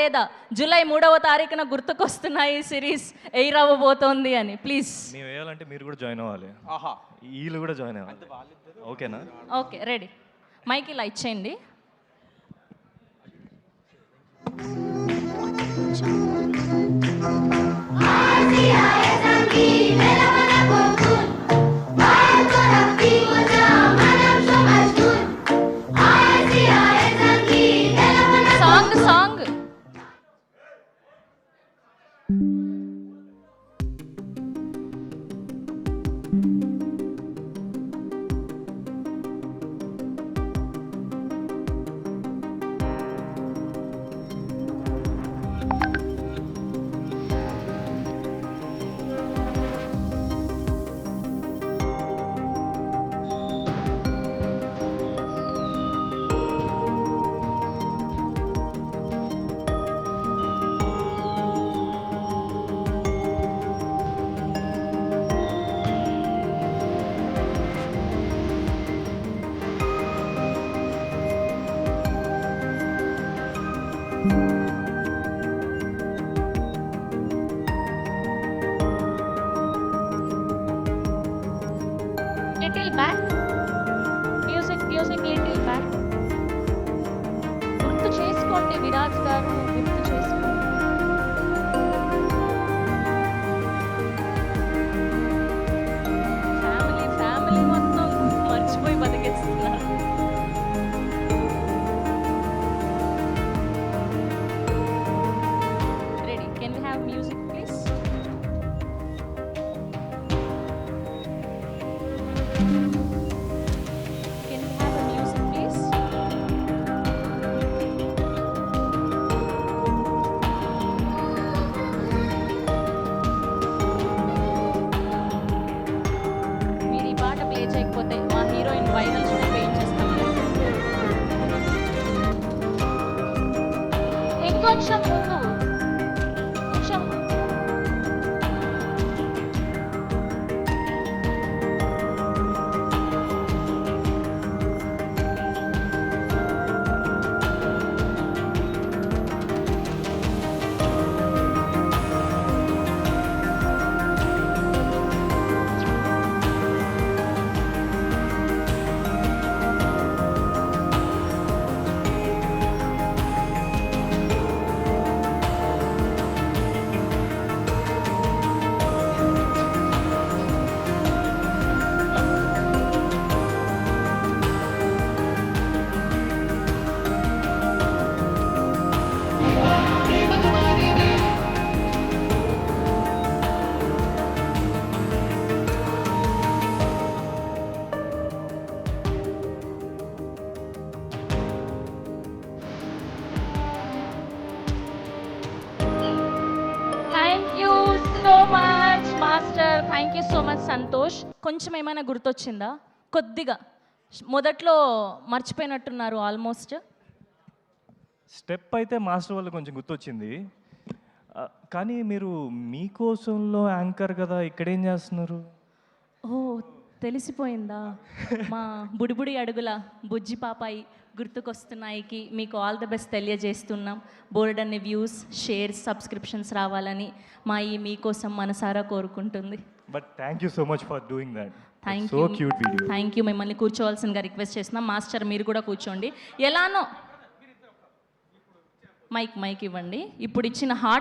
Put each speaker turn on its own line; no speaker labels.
లేదా? జూలై 3వ తారీఖున గుర్తుకొస్తున్నాయి సిరీస్ ఎయిర్ అవ్వబోతోంది అని. ప్లీజ్
మేము వేయాలంటే మీరు కూడా జాయిన్ అవ్వాలి,
ఆహా
వీళ్ళు కూడా జాయిన్ అవ్వాలి. ఓకేనా?
Okay, ready. మైక్ ఇలా ఇచ్చేయండి. Song song
little back music little back. గుర్తు చేసుకోండి విరాజ్ గారు, గుర్తు చేసుకోండి.
ఫ్యామిలీ మొత్తం మర్చిపోయి బతికేస్తున్నారు. Ready? Can we have music please? Can we have a music please? మీరు ఈ పాట ప్లే చేయకపోతే మా హీరోయిన్ వైరల్ షో వెయిట్ చేస్తాం.
ఇంకొంచెం ముందు, కొంచెం
thank you so much Santosh. కొంచెం ఏమైనా గుర్తొచ్చిందా? కొద్దిగా మొదట్లో మర్చిపోయినట్టున్నారు ఆల్మోస్ట్.
స్టెప్ అయితే మాస్టర్ వాళ్ళు కొంచెం గుర్తొచ్చింది, కానీ మీరు మీకోసంలో యాంకర్ కదా, ఇక్కడేం చేస్తున్నారు?
ఓ, తెలిసిపోయిందా? మా బుడిబుడి అడుగుల బుజ్జి పాపాయి గుర్తుకొస్తున్నాయికి మీకు ఆల్ ద బెస్ట్ తెలియజేస్తున్నాం. బోర్డ్ అన్ని వ్యూస్, షేర్స్, సబ్స్క్రిప్షన్స్ రావాలని మా ఈ మీకోసం మనసారా కోరుకుంటుంది.
But thank you so much for doing that.
Thank
so
you,
cute video.
Thank you. మిమ్మల్ని కూర్చోవాల్సిందిగా రిక్వెస్ట్ చేస్తున్నాం. మాస్టర్ మీరు కూడా కూర్చోండి. ఎలానో మైక్ ఇవ్వండి. ఇప్పుడు ఇచ్చిన హార్ట్